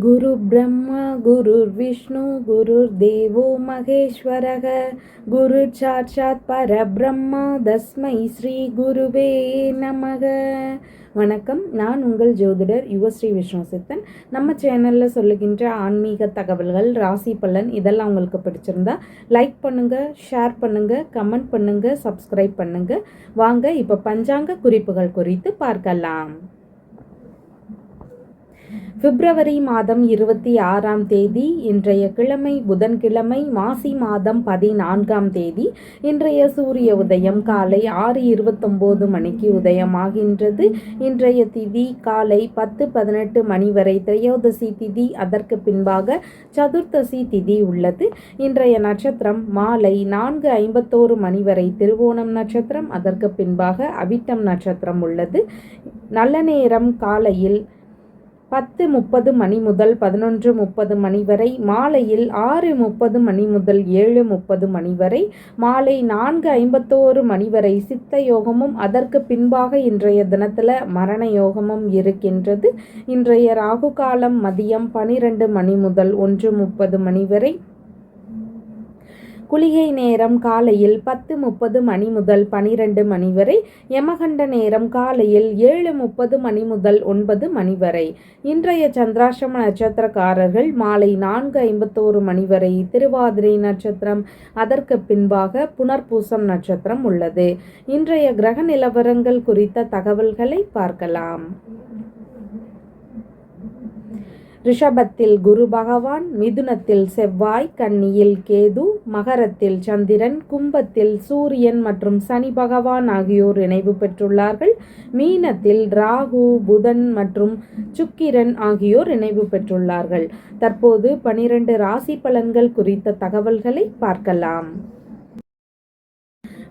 குரு பிரம்மா குருர் விஷ்ணு குருர் தேவோ மகேஸ்வரக குரு சாட்சாத் பரபிரம்மா தஸ்மை ஸ்ரீ குருவே நமக. வணக்கம், நான் உங்கள் ஜோதிடர் யுவஸ்ரீ விஷ்ணு சித்தன். நம்ம சேனலில் சொல்லுகின்ற ஆன்மீக தகவல்கள், ராசி பலன் இதெல்லாம் உங்களுக்கு பிடிச்சிருந்தா லைக் பண்ணுங்கள், ஷேர் பண்ணுங்கள், கமெண்ட் பண்ணுங்கள், சப்ஸ்கிரைப் பண்ணுங்கள். வாங்க இப்போ பஞ்சாங்க குறிப்புகள் குறித்து பார்க்கலாம். பிப்ரவரி மாதம் 26ஆம் தேதி இன்றைய கிழமை புதன்கிழமை, மாசி மாதம் 14ஆம் தேதி. இன்றைய சூரிய உதயம் காலை 6:29 மணிக்கு உதயமாகின்றது. இன்றைய திதி காலை 10:18 மணி வரை திரையோதசி திதி, அதற்கு பின்பாக சதுர்த்தசி திதி உள்ளது. இன்றைய நட்சத்திரம் மாலை 4:51 மணி வரை திருவோணம் நட்சத்திரம், அதற்கு பின்பாக அவிட்டம் நட்சத்திரம் உள்ளது. நல்ல நேரம் காலையில் 10:30 மணி முதல் 11:30 மணி வரை, மாலையில் 6:30 மணி முதல் 7:30 மணி வரை, மாலை 4:51 மணி வரை சித்த யோகமும், அதற்கு பின்பாக இன்றைய தினத்தில் மரண யோகமும் இருக்கின்றது. இன்றைய ராகு காலம் மதியம் 12 மணி முதல் 1:30 மணி வரை. குளிகை நேரம் காலையில் 10:30 மணி முதல் 12 மணி வரை. யமகண்ட நேரம் காலையில் 7:30 மணி முதல் 9 மணி வரை. இன்றைய சந்திராஷ்டம நட்சத்திரக்காரர்கள் மாலை 4:51 மணி வரை திருவாதிரை நட்சத்திரம், அதற்கு பின்பாக புனர்பூசம் நட்சத்திரம் உள்ளது. இன்றைய கிரக நிலவரங்கள் குறித்த தகவல்களை பார்க்கலாம். ரிஷபத்தில் குரு பகவான், மிதுனத்தில் செவ்வாய், கன்னியில் கேது, மகரத்தில் சந்திரன், கும்பத்தில் சூரியன் மற்றும் சனி பகவான் ஆகியோர் இணைவு பெற்றுள்ளார்கள். மீனத்தில் ராகு, புதன் மற்றும் சுக்கிரன் ஆகியோர் இணைவு பெற்றுள்ளார்கள். தற்போது 12 ராசி பலன்கள் குறித்த தகவல்களை பார்க்கலாம்.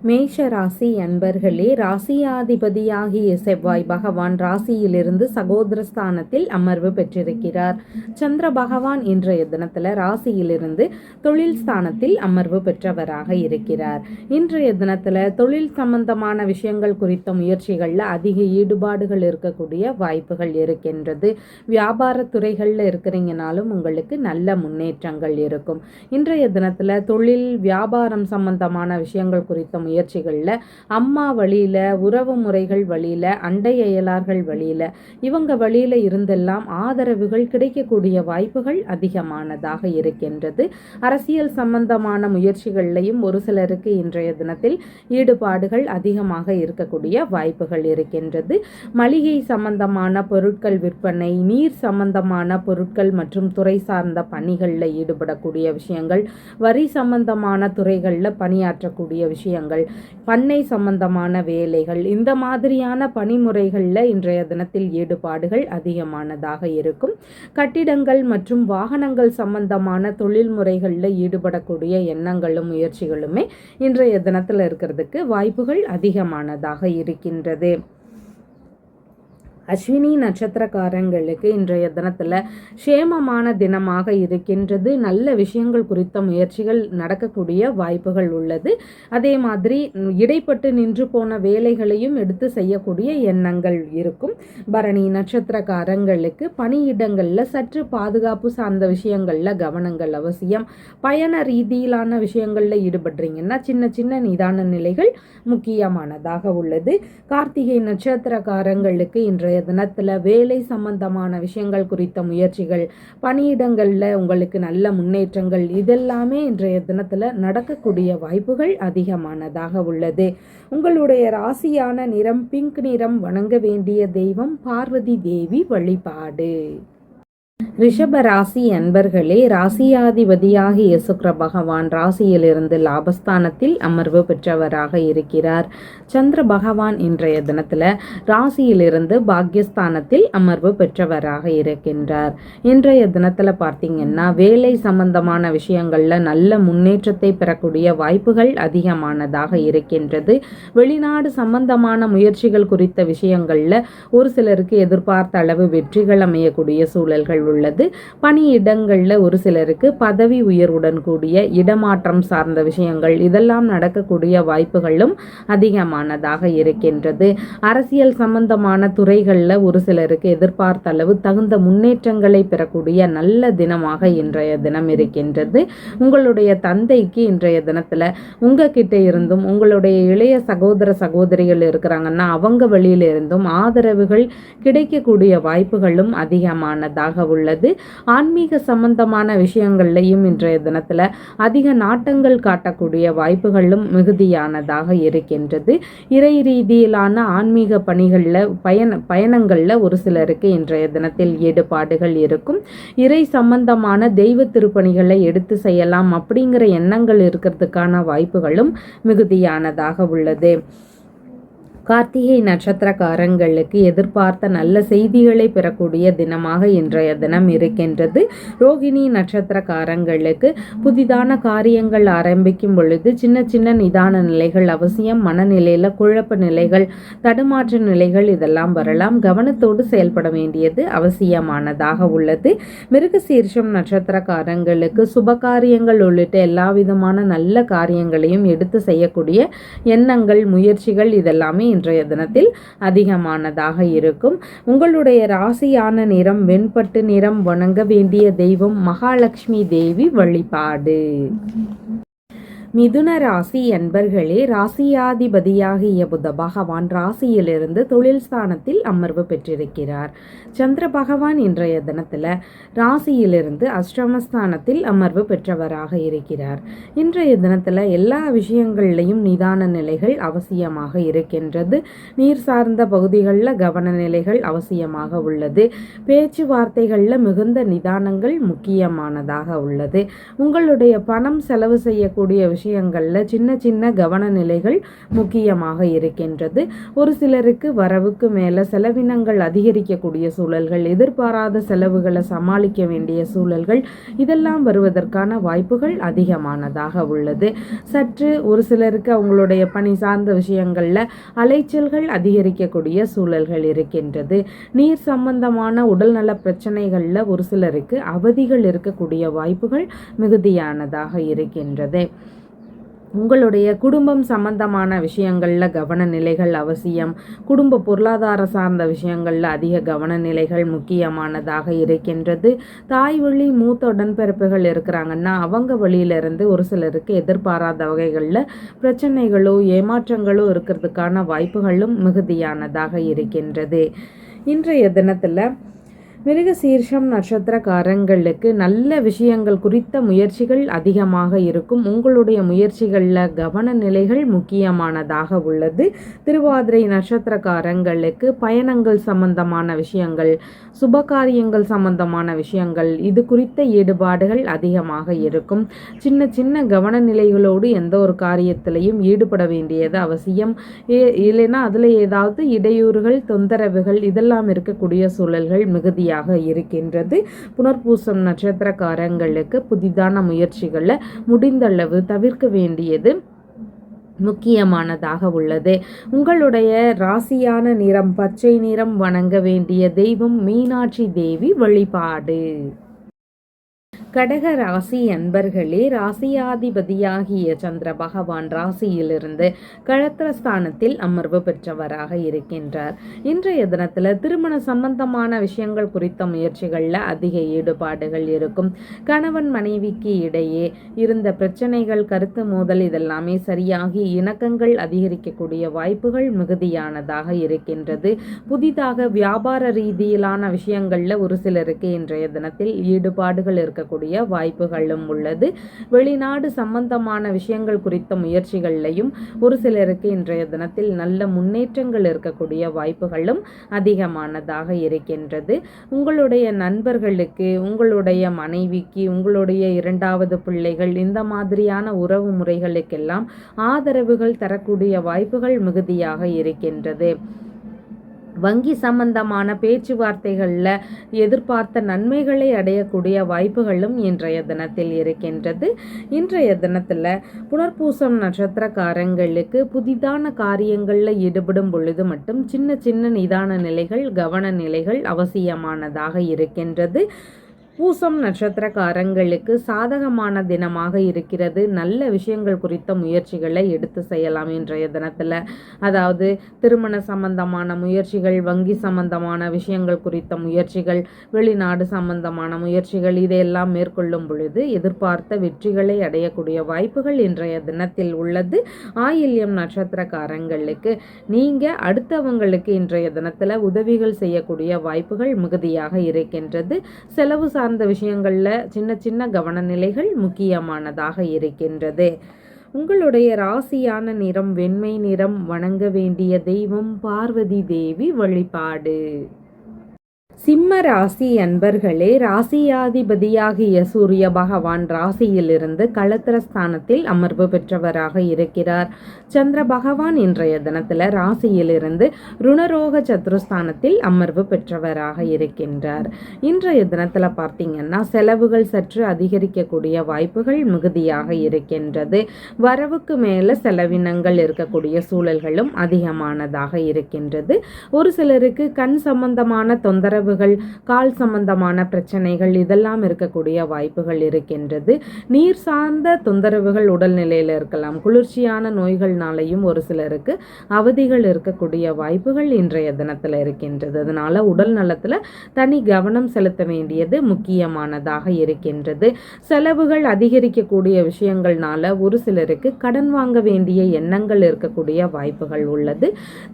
மேஷ ராசி அன்பர்களே, ராசியாதிபதியாகிய செவ்வாய் பகவான் ராசியிலிருந்து சகோதரஸ்தானத்தில் அமர்வு பெற்றிருக்கிறார். சந்திர பகவான் இன்றைய தினத்தில் ராசியிலிருந்து தொழில் ஸ்தானத்தில் அமர்வு பெற்றவராக இருக்கிறார். இன்றைய தினத்தில் தொழில் சம்பந்தமான விஷயங்கள் குறித்த முயற்சிகளில் அதிக ஈடுபாடுகள் இருக்கக்கூடிய வாய்ப்புகள் இருக்கின்றது. வியாபார துறைகளில் இருக்கிறீங்கனாலும் உங்களுக்கு நல்ல முன்னேற்றங்கள் இருக்கும். இன்றைய தினத்தில் தொழில் வியாபாரம் சம்பந்தமான விஷயங்கள் குறித்த முயற்சிகளில் அம்மா வழியில், உறவு முறைகள் வழியில், அண்டை அயலார்கள் வழியில், இவங்க வழியில் இருந்தெல்லாம் ஆதரவுகள் கிடைக்கக்கூடிய வாய்ப்புகள் அதிகமானதாக இருக்கின்றது. அரசியல் சம்பந்தமான முயற்சிகளிலையும் ஒரு சிலருக்கு இன்றைய தினத்தில் ஈடுபாடுகள் அதிகமாக இருக்கக்கூடிய வாய்ப்புகள் இருக்கின்றது. மளிகை சம்பந்தமான பொருட்கள் விற்பனை, நீர் சம்பந்தமான பொருட்கள் மற்றும் துறை சார்ந்த பணிகளில் ஈடுபடக்கூடிய விஷயங்கள், வரி சம்பந்தமான துறைகளில் பணியாற்றக்கூடிய விஷயங்கள், பண்ணை சம்பந்தமான வேலைகள், இந்த மாதிரியான பணிமுறைகளில் இன்றைய தினத்தில் ஈடுபாடுகள் அதிகமானதாக இருக்கும். கட்டிடங்கள் மற்றும் வாகனங்கள் சம்பந்தமான தொழில் முறைகளில் ஈடுபடக்கூடிய எண்ணங்களும் முயற்சிகளுமே இன்றைய தினத்தில் இருக்கிறதுக்கு வாய்ப்புகள் அதிகமானதாக இருக்கின்றது. அஸ்வினி நட்சத்திரக்காரங்களுக்கு இன்றைய தினத்தில் சேமமான தினமாக இருக்கின்றது. நல்ல விஷயங்கள் குறித்த முயற்சிகள் நடக்கக்கூடிய வாய்ப்புகள் உள்ளது. அதே மாதிரி இடைப்பட்டு நின்று போன வேலைகளையும் எடுத்து செய்யக்கூடிய எண்ணங்கள் இருக்கும். பரணி நட்சத்திரக்காரங்களுக்கு பணியிடங்களில் சற்று பாதுகாப்பு சார்ந்த விஷயங்களில் கவனங்கள் அவசியம். பயண ரீதியிலான விஷயங்களில் ஈடுபடுறீங்கன்னா சின்ன சின்ன நிதான நிலைகள் முக்கியமானதாக உள்ளது. கார்த்திகை நட்சத்திரக்காரங்களுக்கு இன்றைய தினத்தில் வேலை சம்பந்தமான விஷயங்கள் குறித்த முயற்சிகள், பணியிடங்களில் உங்களுக்கு நல்ல முன்னேற்றங்கள் இதெல்லாமே இன்றைய தினத்தில் நடக்கக்கூடிய வாய்ப்புகள் அதிகமானதாக உள்ளது. உங்களுடைய ராசியான நிறம் பிங்க் நிறம். வணங்க வேண்டிய தெய்வம் பார்வதி தேவி வழிபாடு. ரிஷப ராசி அன்பர்களே, ராசியாதிபதியாகிய சுக்கிர பகவான் ராசியிலிருந்து லாபஸ்தானத்தில் அமர்வு பெற்றவராக இருக்கிறார். சந்திர பகவான் இன்றைய தினத்தில் ராசியிலிருந்து பாக்யஸ்தானத்தில் அமர்வு பெற்றவராக இருக்கின்றார். இன்றைய தினத்தில் பார்த்தீங்கன்னா வேலை சம்பந்தமான விஷயங்களில் நல்ல முன்னேற்றத்தை பெறக்கூடிய வாய்ப்புகள் அதிகமானதாக இருக்கின்றது. வெளிநாடு சம்பந்தமான முயற்சிகள் குறித்த விஷயங்களில் ஒரு சிலருக்கு எதிர்பார்த்த அளவு வெற்றிகள் அமையக்கூடிய சூழல்கள் உள்ளது. பணியிடங்களில் ஒரு சிலருக்கு பதவி உயர்வுடன் கூடிய இடமாற்றம் சார்ந்த விஷயங்கள் இதெல்லாம் நடக்கக்கூடிய வாய்ப்புகளும் அதிகமானதாக இருக்கின்றது. அரசியல் சம்பந்தமான துறைகளில் ஒரு சிலருக்கு எதிர்பார்த்த அளவு தகுந்த முன்னேற்றங்களை பெறக்கூடிய நல்ல தினமாக இன்றைய தினம் இருக்கின்றது. உங்களுடைய தந்தைக்கு இன்றைய தினத்தில் உங்ககிட்ட இருந்தும் உங்களுடைய இளைய சகோதர சகோதரிகள் இருக்கிறாங்கன்னா அவங்க வழியில இருந்தும் ஆதரவுகள் கிடைக்கக்கூடிய வாய்ப்புகளும் அதிகமானதாக உள்ளது. ஆன்மீக சம்பந்தமான விஷயங்கள்லையும் இன்றைய தினத்தில் அதிக நாட்டங்கள் காட்டக்கூடிய வாய்ப்புகளும் மிகுதியானதாக இருக்கின்றது. இறை ரீதியிலான ஆன்மீக பணிகளில் பயணங்களில் ஒரு சிலருக்கு இன்றைய தினத்தில் ஈடுபாடுகள் இருக்கும். இறை சம்பந்தமான தெய்வ திருப்பணிகளை எடுத்து செய்யலாம் அப்படிங்கிற எண்ணங்கள் இருக்கிறதுக்கான வாய்ப்புகளும் மிகுதியானதாக உள்ளது. கார்த்திகை நட்சத்திரக்காரங்களுக்கு எதிர்பார்த்த நல்ல செய்திகளை பெறக்கூடிய தினமாக இன்றைய தினம் இருக்கின்றது. ரோகிணி நட்சத்திரக்காரங்களுக்கு புதிதான காரியங்கள் ஆரம்பிக்கும் பொழுது சின்ன சின்ன நிதான நிலைகள் அவசியம். மனநிலையில் குழப்ப நிலைகள், தடுமாற்ற நிலைகள் இதெல்லாம் வரலாம். கவனத்தோடு செயல்பட வேண்டியது அவசியமானதாக உள்ளது. மிருகசீர்ஷம் நட்சத்திரக்காரங்களுக்கு சுபகாரியங்கள் உள்ளிட்ட எல்லா விதமான நல்ல காரியங்களையும் எடுத்து செய்யக்கூடிய எண்ணங்கள், முயற்சிகள் இதெல்லாமே இன்றைய தினத்தில் அதிகமானதாக இருக்கும். உங்களுடைய ராசியான நிறம் வெண்பட்டு நிறம். வணங்க வேண்டிய தெய்வம் மகாலட்சுமி தேவி வழிபாடு. மிதுன ராசி அன்பர்களே, ராசியாதிபதியாகிய புத பகவான் ராசியிலிருந்து தொழில் ஸ்தானத்தில் அமர்வு பெற்றிருக்கிறார். சந்திர பகவான் இன்றைய தினத்தில் ராசியிலிருந்து அஷ்டமஸ்தானத்தில் அமர்வு பெற்றவராக இருக்கிறார். இன்றைய தினத்தில் எல்லா விஷயங்கள்லையும் நிதான நிலைகள் அவசியமாக இருக்கின்றது. நீர் சார்ந்த பகுதிகளில் கவன நிலைகள் அவசியமாக உள்ளது. பேச்சுவார்த்தைகளில் மிகுந்த நிதானங்கள் முக்கியமானதாக உள்ளது. உங்களுடைய பணம் செலவு செய்யக்கூடிய விஷயங்களில் சின்ன சின்ன கவன நிலைகள் முக்கியமாக இருக்கின்றது. ஒரு சிலருக்கு வரவுக்கு மேலே செலவினங்கள் அதிகரிக்கக்கூடிய சூழல்கள், எதிர்பாராத செலவுகளை சமாளிக்க வேண்டிய சூழல்கள் இதெல்லாம் வருவதற்கான வாய்ப்புகள் அதிகமானதாக உள்ளது. சற்று ஒரு சிலருக்கு அவங்களுடைய பணி சார்ந்த விஷயங்களில் அலைச்சல்கள் அதிகரிக்கக்கூடிய சூழல்கள் இருக்கின்றது. நீர் சம்பந்தமான உடல்நல பிரச்சனைகளில் ஒரு சிலருக்கு அவதிகள் இருக்கக்கூடிய வாய்ப்புகள் மிகுதியானதாக இருக்கின்றது. உங்களுடைய குடும்பம் சம்பந்தமான விஷயங்களில் கவன நிலைகள் அவசியம். குடும்ப பொருளாதார சார்ந்த விஷயங்களில் அதிக கவன நிலைகள் முக்கியமானதாக இருக்கின்றது. தாய் வழி மூத்த உடன்பிறப்புகள் இருக்கிறாங்கன்னா அவங்க வழியிலிருந்து ஒரு சிலருக்கு எதிர்பாராத வகைகளில் பிரச்சனைகளோ ஏமாற்றங்களோ இருக்கிறதுக்கான வாய்ப்புகளும் மிகுதியானதாக இருக்கின்றது. இன்றைய தினத்தில் மிருகசீர்ஷம் நட்சத்திரக்காரங்களுக்கு நல்ல விஷயங்கள் குறித்த முயற்சிகள் அதிகமாக இருக்கும். உங்களுடைய முயற்சிகளில் கவன நிலைகள் முக்கியமானதாக உள்ளது. திருவாதிரை நட்சத்திரக்காரங்களுக்கு பயணங்கள் சம்பந்தமான விஷயங்கள், சுபகாரியங்கள் சம்பந்தமான விஷயங்கள் இது குறித்த ஈடுபாடுகள் அதிகமாக இருக்கும். சின்ன சின்ன கவன நிலைகளோடு எந்த ஒரு காரியத்திலையும் ஈடுபட வேண்டியது அவசியம். இல்லைன்னா அதில் ஏதாவது இடையூறுகள், தொந்தரவுகள் இதெல்லாம் இருக்கக்கூடிய சூழல்கள் மிகுதியாக இருக்கின்றது. புனர்பூசம் நட்சத்திரக்காரங்களுக்கு புதிதான முயற்சிகளை முடிந்தளவு தவிர்க்க வேண்டியது முக்கியமானதாக உள்ளது. உங்களுடைய ராசியான நிறம் பச்சை நிறம். வணங்க வேண்டிய தெய்வம் மீனாட்சி தேவி வழிபாடு. கடக ராசி அன்பர்களே, ராசியாதிபதியாகிய சந்திர பகவான் ராசியிலிருந்து களத்திரஸ்தானத்தில் அமர்வு பெற்றவராக இருக்கின்றார். இன்றைய தினத்தில் திருமண சம்பந்தமான விஷயங்கள் குறித்த முயற்சிகளில் அதிக ஈடுபாடுகள் இருக்கும். கணவன் மனைவிக்கு இடையே இருந்த பிரச்சனைகள், கருத்து மோதல் இதெல்லாமே சரியாகி இணக்கங்கள் அதிகரிக்கக்கூடிய வாய்ப்புகள் மிகுதியானதாக இருக்கின்றது. புதிதாக வியாபார ரீதியிலான விஷயங்களில் ஒரு சிலருக்கு இன்றைய தினத்தில் ஈடுபாடுகள் இருக்கக்கூடிய வாய்ப்புகளும் உள்ளது. வெளிநாடு சம்பந்தமான விஷயங்கள் குறித்த முயற்சிகளிலையும் ஒரு சிலருக்கு இன்றைய தினத்தில் நல்ல முன்னேற்றங்கள் இருக்கக்கூடிய வாய்ப்புகளும் அதிகமானதாக இருக்கின்றது. உங்களுடைய நண்பர்களுக்கு, உங்களுடைய மனைவிக்கு, உங்களுடைய இரண்டாவது பிள்ளைகள் இந்த மாதிரியான உறவு முறைகளுக்கெல்லாம் ஆதரவுகள் தரக்கூடிய வாய்ப்புகள் மிகுதியாக இருக்கின்றது. வங்கி சம்பந்தமான பேச்சுவார்த்தைகளில் எதிர்பார்த்த நன்மைகளை அடையக்கூடிய வாய்ப்புகளும் இன்றைய தினத்தில் இருக்கின்றது. இன்றைய தினத்தில் புனர்பூசம் நட்சத்திரக்காரங்களுக்கு புதிதான காரியங்களில் ஈடுபடும் பொழுது மட்டும் சின்ன சின்ன நிதான நிலைகள், கவன நிலைகள் அவசியமானதாக இருக்கின்றது. பூசம் நட்சத்திரக்காரங்களுக்கு சாதகமான தினமாக இருக்கிறது. நல்ல விஷயங்கள் குறித்த முயற்சிகளை எடுத்து செய்யலாம் இன்றைய தினத்தில். அதாவது திருமண சம்பந்தமான முயற்சிகள், வங்கி சம்பந்தமான விஷயங்கள் குறித்த முயற்சிகள், வெளிநாடு சம்பந்தமான முயற்சிகள் இதையெல்லாம் மேற்கொள்ளும் பொழுது எதிர்பார்த்த வெற்றிகளை அடையக்கூடிய வாய்ப்புகள் இன்றைய தினத்தில் உள்ளது. ஆயில்யம் நட்சத்திரக்காரங்களுக்கு நீங்கள் அடுத்தவங்களுக்கு இன்றைய தினத்தில் உதவிகள் செய்யக்கூடிய வாய்ப்புகள் மிகுதியாக இருக்கின்றது. செலவு சார்ந்த விஷயங்களில் சின்ன சின்ன கவனநிலைகள் முக்கியமானதாக இருக்கின்றது. உங்களுடைய ராசியான நிறம் வெண்மை நிறம். வணங்க வேண்டிய தெய்வம் பார்வதி தேவி வழிபாடு. சிம்ம ராசி அன்பர்களே, ராசியாதிபதியாகிய சூரிய பகவான் ராசியிலிருந்து களத்திரஸ்தானத்தில் அமர்வு பெற்றவராக இருக்கிறார். சந்திர பகவான் இன்றைய தினத்தில் ராசியிலிருந்து ருணரோக சத்ருஸ்தானத்தில் அமர்வு பெற்றவராக இருக்கின்றார். இன்றைய தினத்தில் பார்த்தீங்கன்னா செலவுகள் சற்று அதிகரிக்கக்கூடிய வாய்ப்புகள் மிகுதியாக இருக்கின்றது. வரவுக்கு மேலே செலவினங்கள் இருக்கக்கூடிய சூழல்களும் அதிகமானதாக இருக்கின்றது. ஒரு சிலருக்கு கண் சம்பந்தமான தொந்தரவு, கால் சம்பந்தமான பிரச்சனைகள் இதெல்லாம் இருக்கக்கூடிய வாய்ப்புகள் இருக்கின்றது. நீர் சார்ந்த தொந்தரவுகள் உடல்நிலையில் இருக்கலாம். குளிர்ச்சியான நோய்கள்னாலையும் ஒரு சிலருக்கு அவதிகள் இருக்கக்கூடிய வாய்ப்புகள் இன்றைய தினத்தில் இருக்கின்றது. அதனால உடல் நலத்தில் தனி கவனம் செலுத்த வேண்டியது முக்கியமானதாக இருக்கின்றது. செலவுகள் அதிகரிக்கக்கூடிய விஷயங்கள்னால ஒரு சிலருக்கு கடன் வாங்க வேண்டிய எண்ணங்கள் இருக்கக்கூடிய வாய்ப்புகள் உள்ளது.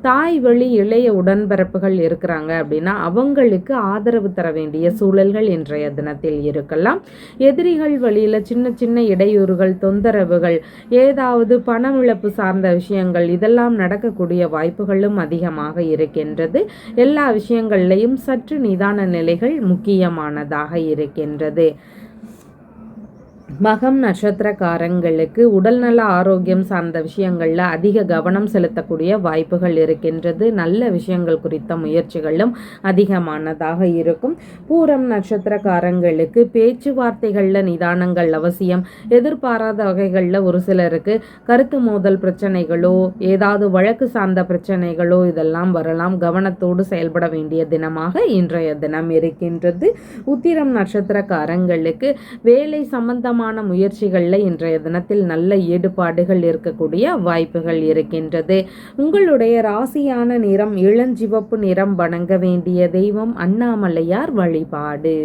தாய் வழி இளைய உடன்பிறப்புகள் இருக்கிறாங்க அப்படின்னா அவங்களுக்கு ஆதரவு தர வேண்டிய சூழல்கள் இன்றைய தினத்தில் இருக்கலாம். எதிரிகள் வழியில் சின்ன சின்ன இடையூறுகள், தொந்தரவுகள், ஏதாவது பணமிழப்பு சார்ந்த விஷயங்கள் இதெல்லாம் நடக்கக்கூடிய வாய்ப்புகளும் அதிகமாக இருக்கின்றது. எல்லா விஷயங்கள்லையும் சற்று நிதான நிலைகள் முக்கியமானதாக இருக்கின்றது. மகம் நட்சத்திரக்காரங்களுக்கு உடல்நல ஆரோக்கியம் சார்ந்த விஷயங்களில் அதிக கவனம் செலுத்தக்கூடிய வாய்ப்புகள் இருக்கின்றது. நல்ல விஷயங்கள் குறித்த முயற்சிகளும் அதிகமானதாக இருக்கும். பூரம் நட்சத்திரக்காரங்களுக்கு பேச்சுவார்த்தைகளில் நிதானங்கள் அவசியம். எதிர்பாராத வகைகளில் ஒரு சிலருக்கு கருத்து மோதல் பிரச்சனைகளோ ஏதாவது வழக்கு சார்ந்த பிரச்சனைகளோ இதெல்லாம் வரலாம். கவனத்தோடு செயல்பட வேண்டிய தினமாக இன்றைய தினம் இருக்கின்றது. உத்திரம் நட்சத்திரக்காரங்களுக்கு வேலை சம்பந்தமான முயற்சிகளில் இன்றைய தினத்தில் நல்ல ஈடுபாடுகள் இருக்கக்கூடிய வாய்ப்புகள் இருக்கின்றது. உங்களுடைய ராசியான நிறம் இளஞ்சிவப்பு நிறம். வணங்க வேண்டிய தெய்வம் அண்ணாமலையார் வழிபாடு.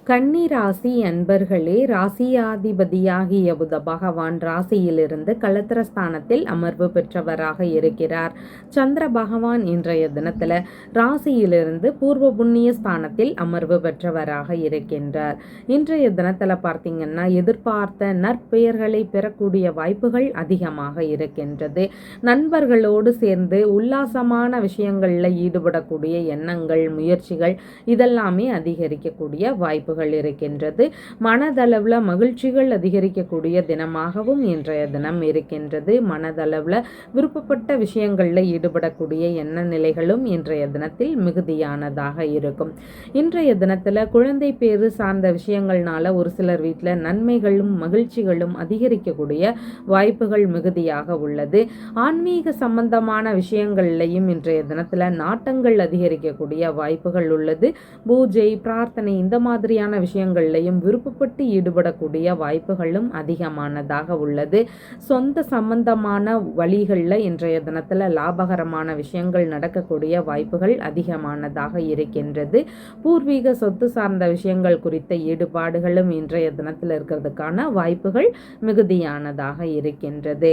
கன்னி ராசி அன்பர்களே, ராசியாதிபதியாகிய புத பகவான் ராசியிலிருந்து களத்திரஸ்தானத்தில் அமர்வு பெற்றவராக இருக்கிறார். சந்திர பகவான் இன்றைய தினத்தில் ராசியிலிருந்து பூர்வ புண்ணிய ஸ்தானத்தில் அமர்வு பெற்றவராக இருக்கின்றார். இன்றைய தினத்தில் பார்த்தீங்கன்னா எதிர்பார்த்த நற்பெயர்களை பெறக்கூடிய வாய்ப்புகள் அதிகமாக இருக்கின்றது. நண்பர்களோடு சேர்ந்து உல்லாசமான விஷயங்களில் ஈடுபடக்கூடிய எண்ணங்கள், முயற்சிகள் இதெல்லாமே அதிகரிக்கக்கூடிய வாய்ப்பு இருக்கின்றது. மனதளவில் மகிழ்ச்சிகள் அதிகரிக்கக்கூடிய தினமாகவும் இன்றைய தினம் இருக்கின்றது. மனதளவில் விருப்பப்பட்ட விஷயங்களில் ஈடுபடக்கூடிய எண்ண நிலைகளும் இன்றைய தினத்தில் மிகுதியானதாக இருக்கும். இன்றைய தினத்தில் குழந்தை பேறு சார்ந்த விஷயங்கள்னால ஒரு சிலர் வீட்டில் நன்மைகளும் மகிழ்ச்சிகளும் அதிகரிக்கக்கூடிய வாய்ப்புகள் மிகுதியாக உள்ளது. ஆன்மீக சம்பந்தமான விஷயங்கள்லையும் இன்றைய தினத்தில் நாட்டங்கள் அதிகரிக்கக்கூடிய வாய்ப்புகள் உள்ளது. பூஜை, பிரார்த்தனை இந்த மாதிரியான விஷயங்கள்லையும் விருப்பப்பட்டு ஈடுபடக்கூடிய வாய்ப்புகளும் அதிகமானதாக உள்ளது. சொந்த சம்பந்தமான வழிகளில் இன்றைய தினத்தில் லாபகரமான விஷயங்கள் நடக்கக்கூடிய வாய்ப்புகள் அதிகமானதாக இருக்கின்றது. பூர்வீக சொத்து சார்ந்த விஷயங்கள் குறித்த ஈடுபாடுகளும் இன்றைய தினத்தில் இருக்கிறதுக்கான வாய்ப்புகள் மிகுதியானதாக இருக்கின்றது.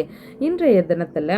இன்றைய தினத்தில்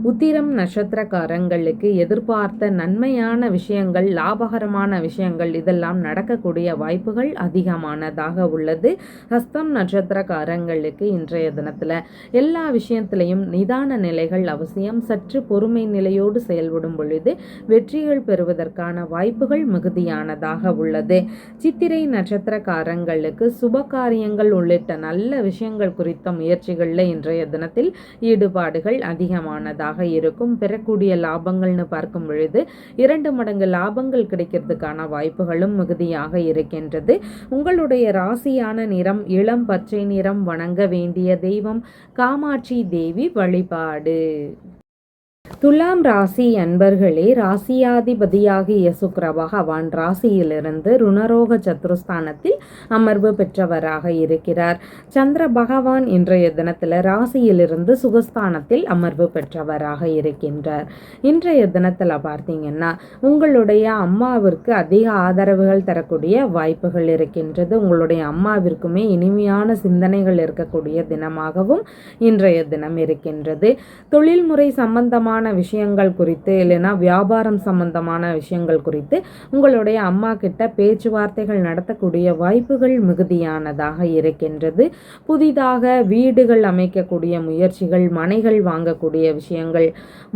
உத்திரம் நட்சத்திரக்காரங்களுக்கு எதிர்பார்த்த நன்மையான விஷயங்கள், லாபகரமான விஷயங்கள் இதெல்லாம் நடக்கக்கூடிய வாய்ப்புகள் அதிகமானதாக உள்ளது. ஹஸ்தம் நட்சத்திரக்காரங்களுக்கு இன்றைய தினத்தில் எல்லா விஷயத்திலையும் நிதான நிலைகள் அவசியம். சற்று பொறுமை நிலையோடு செயல்படும் பொழுது வெற்றிகள் பெறுவதற்கான வாய்ப்புகள் மிகுதியானதாக உள்ளது. சித்திரை நட்சத்திரக்காரங்களுக்கு சுப காரியங்கள் உள்ளிட்ட நல்ல விஷயங்கள் குறித்த முயற்சிகளில் இன்றைய தினத்தில் ஈடுபாடுகள் அதிகமானதாக இருக்கும். பெறக்கூடிய லாபங்கள்னு பார்க்கும் பொழுது 2 மடங்கு லாபங்கள் கிடைக்கிறதுக்கான வாய்ப்புகளும் மிகுதியாக இருக்கின்றது. உங்களுடைய ராசியான நிறம் இளம் பச்சை நிறம். வணங்க வேண்டிய தெய்வம் காமாட்சி தேவி வழிபாடு. துலாம் ராசி அன்பர்களே, ராசியாதிபதியாகிய சுக்கிர பகவான் ராசியிலிருந்து ருணரோக சத்துருஸ்தானத்தில் அமர்வு பெற்றவராக இருக்கிறார். சந்திர பகவான் இன்றைய தினத்தில் ராசியிலிருந்து சுகஸ்தானத்தில் அமர்வு பெற்றவராக இருக்கின்றார். இன்றைய தினத்தில் பார்த்தீங்கன்னா உங்களுடைய அம்மாவிற்கு அதிக ஆதரவுகள் தரக்கூடிய வாய்ப்புகள் இருக்கின்றது. உங்களுடைய அம்மாவிற்குமே இனிமையான சிந்தனைகள் இருக்கக்கூடிய தினமாகவும் இன்றைய தினம் இருக்கின்றது. தொழில்முறை சம்பந்தமான விஷயங்கள் குறித்து இல்லைன்னா வியாபாரம் சம்பந்தமான விஷயங்கள் குறித்து உங்களுடைய அம்மா கிட்ட பேச்சுவார்த்தைகள் நடத்தக்கூடிய வாய்ப்புகள் மிகுதியானதாக இருக்கின்றது. புதிதாக வீடுகள் அமைக்கக்கூடிய முயற்சிகள், மனைகள் வாங்கக்கூடிய விஷயங்கள்,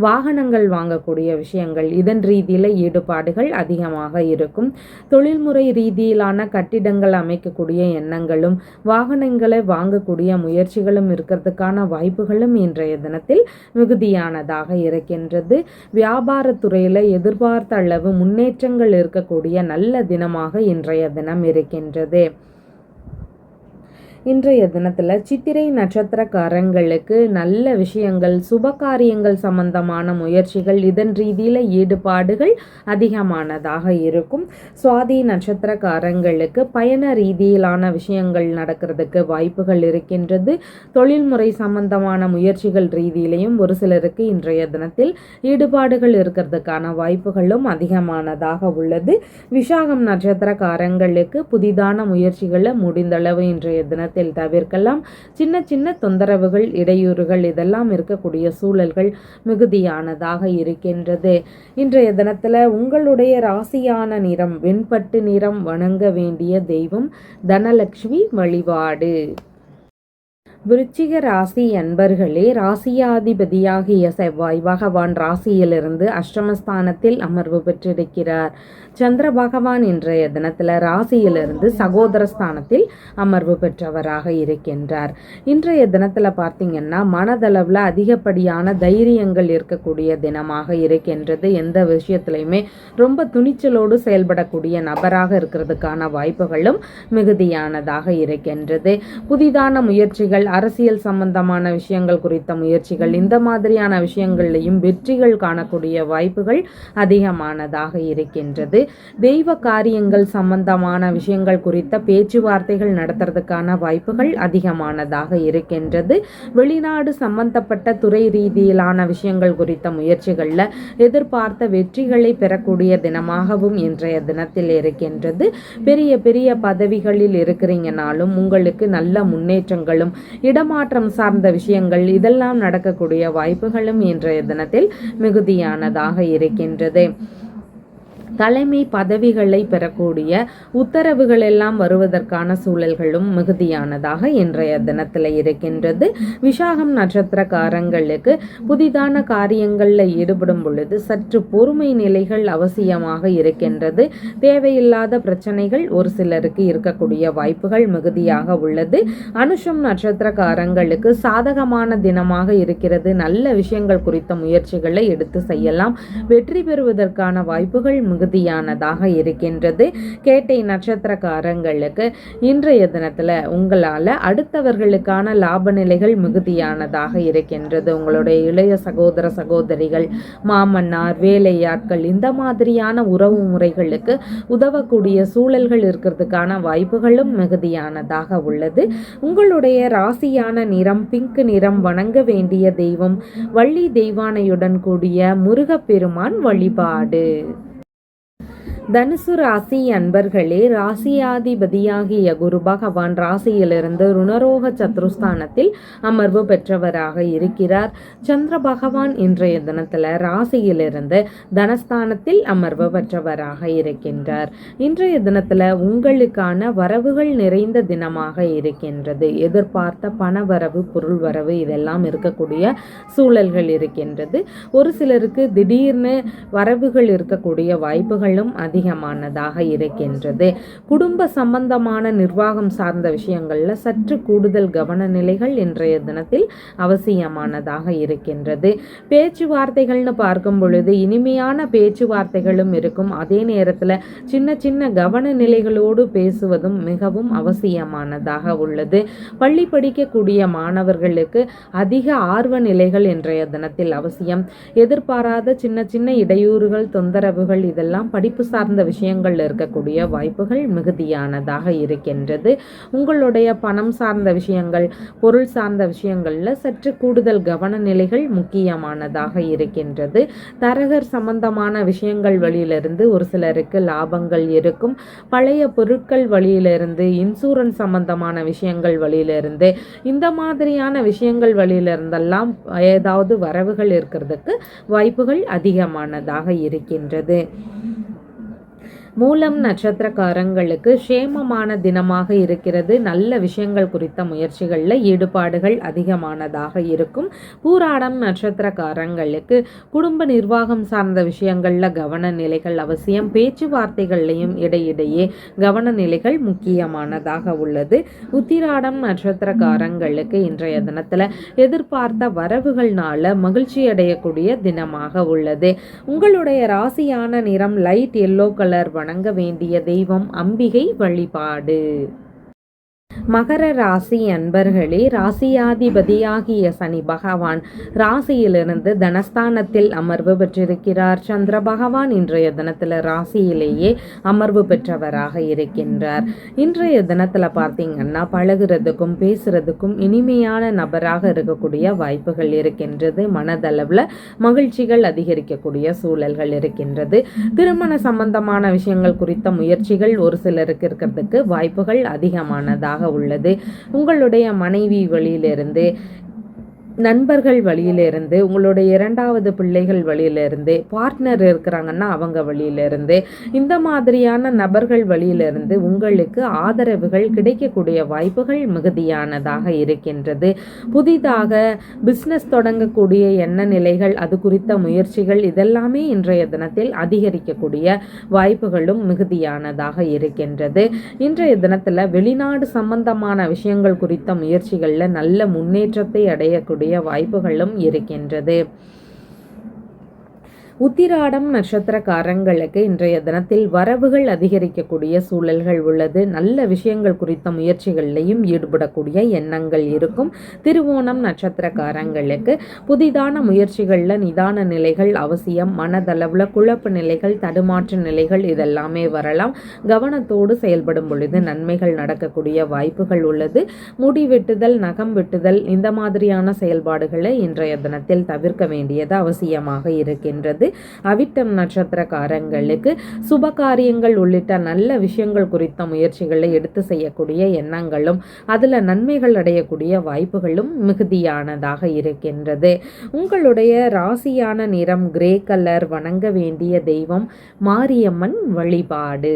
வாகனங்கள் வாங்கக்கூடிய விஷயங்கள், இதன் ரீதியில் ஈடுபாடுகள் அதிகமாக இருக்கும். தொழில்முறை ரீதியிலான கட்டிடங்கள் அமைக்கக்கூடிய எண்ணங்களும் வாகனங்களை வாங்கக்கூடிய முயற்சிகளும் இருக்கிறதுக்கான வாய்ப்புகளும் இன்றைய தினத்தில் மிகுதியானதாக இருக்கின்றது. வியாபாரத்துறையில் எதிர்பார்த்த அளவு முன்னேற்றங்கள் இருக்கக்கூடிய நல்ல தினமாக இன்றைய தினம் இருக்கின்றது. இன்றைய தினத்தில் சித்திரை நட்சத்திரக்காரங்களுக்கு நல்ல விஷயங்கள், சுப காரியங்கள் சம்பந்தமான முயற்சிகள், இதன் ரீதியில் ஈடுபாடுகள் அதிகமானதாக இருக்கும். சுவாதி நட்சத்திரக்காரங்களுக்கு பயண ரீதியிலான விஷயங்கள் நடக்கிறதுக்கு வாய்ப்புகள் இருக்கின்றது. தொழில்முறை சம்பந்தமான முயற்சிகள் ரீதியிலையும் ஒரு சிலருக்கு இன்றைய தினத்தில் ஈடுபாடுகள் இருக்கிறதுக்கான வாய்ப்புகளும் அதிகமானதாக உள்ளது. விசாகம் நட்சத்திரக்காரங்களுக்கு புதிதான முயற்சிகளை முடிந்தளவு இன்றைய தினத்தில் தவிர்க்கலாம். சின்ன சின்ன தொந்தரவுகள், இடையூறுகள் இதெல்லாம் இருக்கக்கூடிய சூழல்கள் மிகுதியானதாக இருக்கின்றது. இன்றைய தினத்தில் உங்களுடைய ராசியான நிறம் வெண்பட்டு நிறம். வணங்க வேண்டிய தெய்வம் தனலட்சுமி வழிபாடு. விருச்சிக ராசி அன்பர்களே, ராசியாதிபதியாகிய செவ்வாய் பகவான் ராசியிலிருந்து அஷ்டமஸ்தானத்தில் அமர்வு பெற்றிருக்கிறார். சந்திர பகவான் இன்றைய தினத்தில் ராசியிலிருந்து சகோதரஸ்தானத்தில் அமர்வு பெற்றவராக இருக்கின்றார். இன்றைய தினத்தில் பார்த்தீங்கன்னா மனதளவில் அதிகப்படியான தைரியங்கள் இருக்கக்கூடிய தினமாக இருக்கின்றது. எந்த விஷயத்திலையுமே ரொம்ப துணிச்சலோடு செயல்படக்கூடிய நபராக இருக்கிறதுக்கான வாய்ப்புகளும் மிகுதியானதாக இருக்கின்றது. புதிதான முயற்சிகள், அரசியல் சம்பந்தமான விஷயங்கள் குறித்த முயற்சிகள், இந்த மாதிரியான விஷயங்கள்லையும் வெற்றிகள் காணக்கூடிய வாய்ப்புகள் அதிகமானதாக இருக்கின்றது. தெய்வ காரியங்கள் சம்பந்தமான விஷயங்கள் குறித்த பேச்சுவார்த்தைகள் நடத்துறதுக்கான வாய்ப்புகள் அதிகமானதாக இருக்கின்றது. வெளிநாடு சம்பந்தப்பட்ட துறை ரீதியிலான விஷயங்கள் குறித்த முயற்சிகளில் எதிர்பார்த்த வெற்றிகளை பெறக்கூடிய தினமாகவும் இன்றைய தினத்தில் இருக்கின்றது. பெரிய பெரிய பதவிகளில் இருக்கிறீங்கனாலும் உங்களுக்கு நல்ல முன்னேற்றங்களும், இடமாற்றம் சார்ந்த விஷயங்கள் இதெல்லாம் நடக்கக்கூடிய வாய்ப்புகளும் இன்றைய தினத்தில் மிகுதியானதாக இருக்கின்றது. தலைமை பதவிகளை பெறக்கூடிய உத்தரவுகள் எல்லாம் வருவதற்கான சூழல்களும் மிகுதியானதாக இன்றைய தினத்தில் இருக்கின்றது. விசாகம் நட்சத்திரக்காரங்களுக்கு புதிதான காரியங்களில் ஈடுபடும் பொழுது சற்று பொறுமை நிலைகள் அவசியமாக இருக்கின்றது. தேவையில்லாத பிரச்சனைகள் ஒரு சிலருக்கு இருக்கக்கூடிய வாய்ப்புகள் மிகுதியாக உள்ளது. அனுஷம் நட்சத்திரக்காரங்களுக்கு சாதகமான தினமாக இருக்கிறது. நல்ல விஷயங்கள் குறித்த முயற்சிகளை எடுத்து செய்யலாம். வெற்றி பெறுவதற்கான வாய்ப்புகள் மிகுதியானதாக இருக்கின்றது. கேட்டை நட்சத்திரக்காரங்களுக்கு இன்றைய தினத்தில் உங்களால் அடுத்தவர்களுக்கான லாப நிலைகள் மிகுதியானதாக இருக்கின்றது. உங்களுடைய இளைய சகோதர சகோதரிகள், மாமன்னார், வேலையாட்கள் இந்த மாதிரியான உறவு முறைகளுக்கு உதவக்கூடிய சூழல்கள் இருக்கிறதுக்கான வாய்ப்புகளும் மிகுதியானதாக உள்ளது. உங்களுடைய ராசியான நிறம் பிங்க் நிறம். வணங்க வேண்டிய தெய்வம் வள்ளி தெய்வானையுடன் கூடிய முருகப்பெருமான் வழிபாடு. தனுசு ராசி அன்பர்களே, ராசியாதிபதியாகிய குரு பகவான் ராசியிலிருந்து ருணரோக சத்ருஸ்தானத்தில் அமர்வு பெற்றவராக இருக்கிறார். சந்திர பகவான் இன்றைய தினத்தில் ராசியிலிருந்து தனஸ்தானத்தில் அமர்வு பெற்றவராக இருக்கின்றார். இன்றைய தினத்தில் உங்களுக்கான வரவுகள் நிறைந்த தினமாக இருக்கின்றது. எதிர்பார்த்த பண வரவு, பொருள் வரவு இதெல்லாம் இருக்கக்கூடிய சூழல்கள் இருக்கின்றது. ஒரு சிலருக்கு திடீர்னு வரவுகள் இருக்கக்கூடிய வாய்ப்புகளும் அதிகமாக அதிகமானதாக இருக்கின்றது. குடும்ப சம்பந்தமான நிர்வாகம் சார்ந்த விஷயங்கள்ல சற்று கூடுதல் கவனநிலைகள் இன்றைய தினத்தில் அவசியமானதாக இருக்கின்றது. பேச்சுவார்த்தைகள்னு பார்க்கும் பொழுது இனிமையான பேச்சுவார்த்தைகளும் இருக்கும். அதே நேரத்தில் சின்ன சின்ன கவனநிலைகளோடு பேசுவதும் மிகவும் அவசியமானதாக உள்ளது. பள்ளி படிக்கக்கூடிய மாணவர்களுக்கு அதிக ஆர்வ நிலைகள் இன்றைய தினத்தில் அவசியம். எதிர்பாராத சின்ன சின்ன இடையூறுகள், தொந்தரவுகள் இதெல்லாம் படிப்பு சார்ந்த விஷயங்கள் இருக்கக்கூடிய வாய்ப்புகள் மிகுதியானதாக இருக்கின்றது. உங்களுடைய பணம் சார்ந்த விஷயங்கள், பொருள் சார்ந்த விஷயங்கள்ல சற்று கூடுதல் கவனநிலைகள் முக்கியமானதாக இருக்கின்றது. தரகர் சம்பந்தமான விஷயங்கள் வழியிலிருந்து ஒரு சிலருக்கு லாபங்கள் இருக்கும். பழைய பொருட்கள் வழியிலிருந்து, இன்சூரன்ஸ் சம்பந்தமான விஷயங்கள் வழியிலிருந்து, இந்த மாதிரியான விஷயங்கள் வழியிலிருந்தெல்லாம் ஏதாவது வரவுகள் இருக்கிறதுக்கு வாய்ப்புகள் அதிகமானதாக இருக்கின்றது. மூலம் நட்சத்திரக்காரங்களுக்கு சேமமான தினமாக இருக்கிறது. நல்ல விஷயங்கள் குறித்த முயற்சிகளில் ஈடுபாடுகள் அதிகமானதாக இருக்கும். பூராடம் நட்சத்திரக்காரங்களுக்கு குடும்ப நிர்வாகம் சார்ந்த விஷயங்களில் கவனநிலைகள் அவசியம். பேச்சுவார்த்தைகள்லையும் இடையிடையே கவனநிலைகள் முக்கியமானதாக உள்ளது. உத்திராடம் நட்சத்திரக்காரங்களுக்கு இன்றைய தினத்தில் எதிர்பார்த்த வரவுகள்னால மகிழ்ச்சி அடையக்கூடிய தினமாக உள்ளது. உங்களுடைய ராசியான நிறம் லைட் எல்லோ கலர். வணங்க வேண்டிய தெய்வம் அம்பிகை வழிபாடு. மகர ராசி அன்பர்களே, ராசியாதிபதியாகிய சனி பகவான் ராசியிலிருந்து தனஸ்தானத்தில் அமர்வு பெற்றிருக்கிறார். சந்திர பகவான் இன்றைய தினத்தில் ராசியிலேயே அமர்வு பெற்றவராக இருக்கின்றார். இன்றைய தினத்தில் பார்த்தீங்கன்னா பழகுறதுக்கும் பேசுறதுக்கும் இனிமையான நபராக இருக்கக்கூடிய வாய்ப்புகள் இருக்கின்றது. மனதளவில் மகிழ்ச்சிகள் அதிகரிக்கக்கூடிய சூழல்கள் இருக்கின்றது. திருமண சம்பந்தமான விஷயங்கள் குறித்த முயற்சிகள் ஒரு சிலருக்கு இருக்கிறதுக்கு வாய்ப்புகள் அதிகமானதாக உள்ளது. உங்களுடைய மனைவி வழியிலிருந்து, நண்பர்கள் வழியிலிருந்து, உங்களுடைய இரண்டாவது பிள்ளைகள் வழியிலிருந்து, பார்ட்னர் இருக்கிறாங்கன்னா அவங்க வழியிலிருந்து, இந்த மாதிரியான நபர்கள் வழியிலிருந்து உங்களுக்கு ஆதரவுகள் கிடைக்கக்கூடிய வாய்ப்புகள் மிகுதியானதாக இருக்கின்றது. புதிதாக பிஸ்னஸ் தொடங்கக்கூடிய எண்ண நிலைகள், அது குறித்த முயற்சிகள் இதெல்லாமே இன்றைய தினத்தில் அதிகரிக்கக்கூடிய வாய்ப்புகளும் மிகுதியானதாக இருக்கின்றது. இன்றைய தினத்தில் வெளிநாடு சம்பந்தமான விஷயங்கள் குறித்த முயற்சிகளில் நல்ல முன்னேற்றத்தை அடையக்கூடிய வாய்ப்புகளும் இருக்கின்றது. உத்திராடம் நட்சத்திரக்காரங்களுக்கு இன்றைய தினத்தில் வரவுகள் அதிகரிக்கக்கூடிய சூழல்கள் உள்ளது. நல்ல விஷயங்கள் குறித்த முயற்சிகளிலையும் ஈடுபடக்கூடிய எண்ணங்கள் இருக்கும். திருவோணம் நட்சத்திரக்காரங்களுக்கு புதிதான முயற்சிகளில் நிதான நிலைகள் அவசியம். மனதளவில் குழப்ப நிலைகள், தடுமாற்ற நிலைகள் இதெல்லாமே வரலாம். கவனத்தோடு செயல்படும் பொழுது நன்மைகள் நடக்கக்கூடிய வாய்ப்புகள் உள்ளது. முடி வெட்டுதல், நகம் வெட்டுதல் இந்த மாதிரியான செயல்பாடுகளை இன்றைய தினத்தில் தவிர்க்க வேண்டியது அவசியமாக இருக்கின்றது. அவிட்டம் நட்சத்திரக்காரங்களுக்கு சுப காரியங்கள் உள்ளிட்ட நல்ல விஷயங்கள் குறித்த முயற்சிகளை எடுத்து செய்யக்கூடிய எண்ணங்களும் அதில் நன்மைகள் அடையக்கூடிய வாய்ப்புகளும் மிகுதியானதாக இருக்கின்றது. உங்களுடைய ராசியான நிறம் கிரே கலர். வணங்க வேண்டிய தெய்வம் மாரியம்மன் வழிபாடு.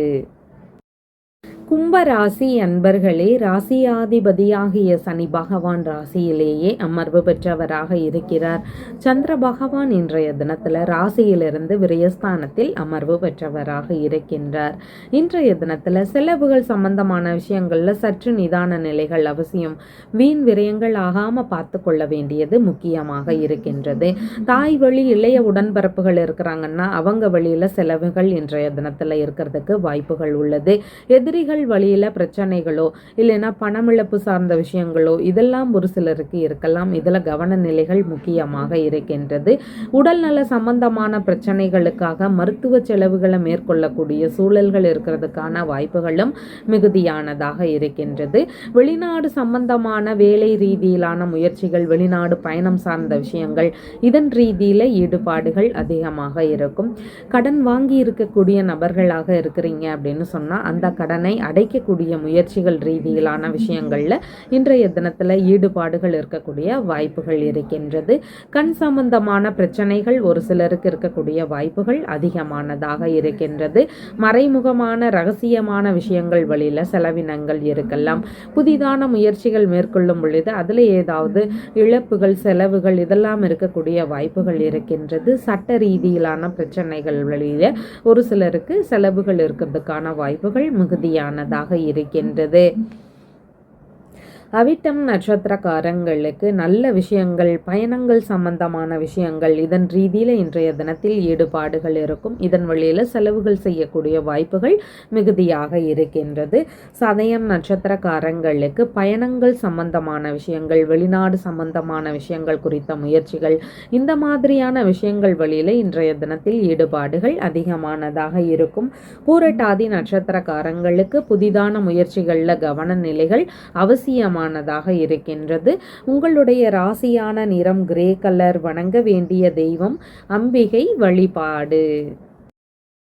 கும்பராசி அன்பர்களே, ராசியாதிபதியாகிய சனி பகவான் ராசியிலேயே அமர்வு பெற்றவராக இருக்கிறார். சந்திர பகவான் இன்றைய தினத்தில் ராசியிலிருந்து விரயஸ்தானத்தில் அமர்வு பெற்றவராக இருக்கின்றார். இன்றைய தினத்தில் செலவுகள் சம்பந்தமான விஷயங்களில் சற்று நிதான நிலைகள் அவசியம். வீண் விரயங்கள் ஆகாமல் பார்த்து கொள்ள வேண்டியது முக்கியமாக இருக்கின்றது. தாய் வழி இளைய உடன்பரப்புகள் இருக்கிறாங்கன்னா அவங்க வழியில் செலவுகள் இன்றைய தினத்தில் இருக்கிறதுக்கு வாய்ப்புகள் உள்ளது. எதிரிகள் வழியில பிரச்சனைகளோ இல்லைன்னா பணமிழப்பு சார்ந்த விஷயங்களோ இதெல்லாம் ஒரு சிலருக்கு இருக்கலாம். இதுல கவன நிலைகள் முக்கியமாக இருக்கின்றது. உடல்நல சம்பந்தமான பிரச்சனைகளுக்காக மருத்துவ செலவுகளை மேற்கொள்ளக்கூடிய சூழல்கள் இருக்கிறதுக்கான வாய்ப்புகளும் மிகுதியானதாக இருக்கின்றது. வெளிநாடு சம்பந்தமான வேலை ரீதியிலான முயற்சிகள், வெளிநாடு பயணம் சார்ந்த விஷயங்கள் இதன் ரீதியில ஈடுபாடுகள் அதிகமாக இருக்கும். கடன் வாங்கி இருக்கக்கூடிய நபர்களாக இருக்கிறீங்க அப்படின்னு சொன்னா அந்த கடனை அடைக்கக்கூடிய முயற்சிகள் ரீதியிலான விஷயங்களில் இன்றைய தினத்தில் ஈடுபாடுகள் இருக்கக்கூடிய வாய்ப்புகள் இருக்கின்றது. கண் சம்பந்தமான பிரச்சனைகள் ஒரு சிலருக்கு இருக்கக்கூடிய வாய்ப்புகள் அதிகமானதாக இருக்கின்றது. மறைமுகமான ரகசியமான விஷயங்கள் வழியில் செலவினங்கள் இருக்கலாம். புதிதான முயற்சிகள் மேற்கொள்ளும் பொழுது அதில் ஏதாவது இழப்புகள் செலவுகள் இதெல்லாம் இருக்கக்கூடிய வாய்ப்புகள் இருக்கின்றது. சட்ட ரீதியிலான பிரச்சனைகள் வழியில் ஒரு சிலருக்கு செலவுகள் இருக்கிறதுக்கான வாய்ப்புகள் மிகுதியானதாக இருக்கின்றது. அவிட்டம் நட்சத்திரக்காரங்களுக்கு நல்ல விஷயங்கள், பயணங்கள் சம்பந்தமான விஷயங்கள், இதன் ரீதியில் இன்றைய தினத்தில் ஈடுபாடுகள் இருக்கும். இதன் வழியில் செலவுகள் செய்யக்கூடிய வாய்ப்புகள் மிகுதியாக இருக்கின்றது. சதயம் நட்சத்திரக்காரங்களுக்கு பயணங்கள் சம்பந்தமான விஷயங்கள், வெளிநாடு சம்பந்தமான விஷயங்கள் குறித்த முயற்சிகள், இந்த மாதிரியான விஷயங்கள் வழியில் இன்றைய தினத்தில் ஈடுபாடுகள் அதிகமானதாக இருக்கும். பூரட்டாதி நட்சத்திரக்காரங்களுக்கு புதிதான முயற்சிகளில் கவன நிலைகள் அவசியமான இருக்கின்றது. உங்களுடைய ராசியான நிறம் கிரே கலர். வணங்க வேண்டிய தெய்வம் அம்பிகை வழிபாடு.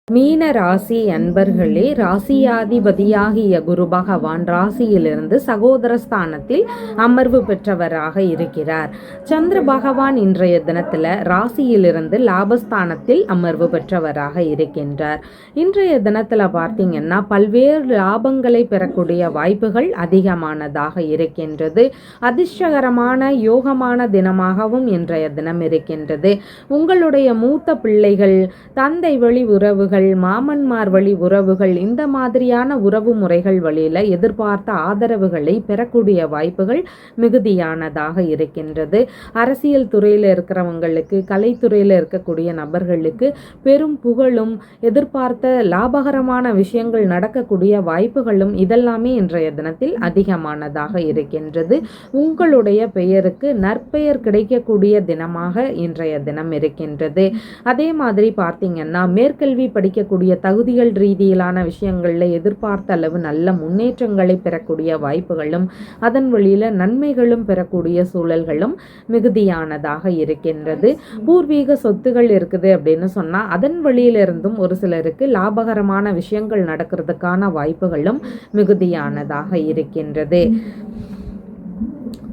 மீன ராசி அன்பர்களே, ராசியாதிபதியாகிய குரு பகவான் ராசியிலிருந்து சகோதர ஸ்தானத்தில் அமர்வு பெற்றவராக இருக்கிறார். சந்திர பகவான் இன்றைய தினத்தில் ராசியிலிருந்து லாபஸ்தானத்தில் அமர்வு பெற்றவராக இருக்கின்றார். இன்றைய தினத்தில் பார்த்தீங்கன்னா பல்வேறு லாபங்களை பெறக்கூடிய வாய்ப்புகள் அதிகமானதாக இருக்கின்றது. அதிர்ஷ்டகரமான யோகமான தினமாகவும் இன்றைய தினம் இருக்கின்றது. உங்களுடைய மூத்த பிள்ளைகள், தந்தை வழி உறவுகள், மாமன்மார் வழி உறவுகள், இந்த மாதிரியான உறவு முறைகள் வழியில் எதிர்பார்த்த ஆதரவுகளை பெறக்கூடிய வாய்ப்புகள் மிகுதியானதாக இருக்கின்றது. அரசியல் துறையில் இருக்கிறவங்களுக்கு, கலைத்துறையில் இருக்கக்கூடிய நபர்களுக்கு பெரும் புகழும், எதிர்பார்த்த லாபகரமான விஷயங்கள் நடக்கக்கூடிய வாய்ப்புகளும் இதெல்லாமே இன்றைய தினத்தில் அதிகமானதாக இருக்கின்றது. உங்களுடைய பெயருக்கு நற்பெயர் கிடைக்கக்கூடிய தினமாக இன்றைய தினம் இருக்கின்றது. அதே மாதிரி பார்த்தீங்கன்னா மேற்கல்வி படிக்கக்கூடிய தகுதிகள் ரீதியிலான விஷயங்களில் எதிர்பார்த்த அளவு நல்ல முன்னேற்றங்களை பெறக்கூடிய வாய்ப்புகளும், அதன் வழியில் நன்மைகளும் பெறக்கூடிய சூழல்களும் மிகுதியானதாக இருக்கின்றது. பூர்வீக சொத்துகள் இருக்குது அப்படின்னு சொன்னால் அதன் வழியிலிருந்தும் ஒரு சிலருக்கு லாபகரமான விஷயங்கள் நடக்கிறதுக்கான வாய்ப்புகளும் மிகுதியானதாக இருக்கின்றது.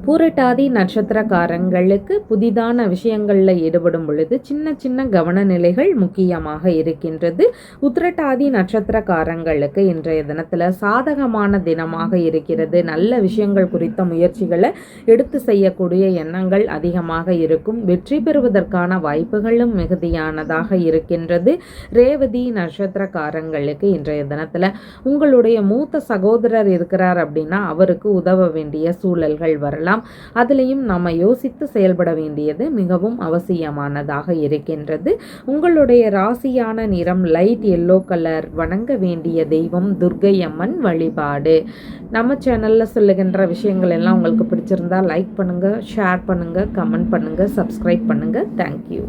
பூரட்டாதி நட்சத்திரக்காரங்களுக்கு புதிதான விஷயங்களில் ஈடுபடும் பொழுது சின்ன சின்ன கவனநிலைகள் முக்கியமாக இருக்கின்றது. உத்திரட்டாதி நட்சத்திரக்காரங்களுக்கு இன்றைய தினத்தில் சாதகமான தினமாக இருக்கிறது. நல்ல விஷயங்கள் குறித்த முயற்சிகளை எடுத்து செய்யக்கூடிய எண்ணங்கள் அதிகமாக இருக்கும். வெற்றி பெறுவதற்கான வாய்ப்புகளும் மிகுதியானதாக இருக்கின்றது. ரேவதி நட்சத்திரக்காரங்களுக்கு இன்றைய தினத்தில் உங்களுடைய மூத்த சகோதரர் இருக்கிறார் அப்படின்னா அவருக்கு உதவ வேண்டிய சூழல்கள் வரலாம். அதிலையும் நம்ம யோசித்து செயல்பட வேண்டியது மிகவும் அவசியமானதாக இருக்கின்றது. உங்களுடைய ராசியான நிறம் லைட் எல்லோ கலர். வணங்க வேண்டிய தெய்வம் துர்க்கை அம்மன் வழிபாடு. நம்ம சேனலில் சொல்லுகின்ற விஷயங்கள் எல்லாம் உங்களுக்கு பிடிச்சிருந்தா லைக் பண்ணுங்கள், ஷேர் பண்ணுங்கள், கமெண்ட் பண்ணுங்கள், சப்ஸ்கிரைப் பண்ணுங்கள். தேங்க்யூ.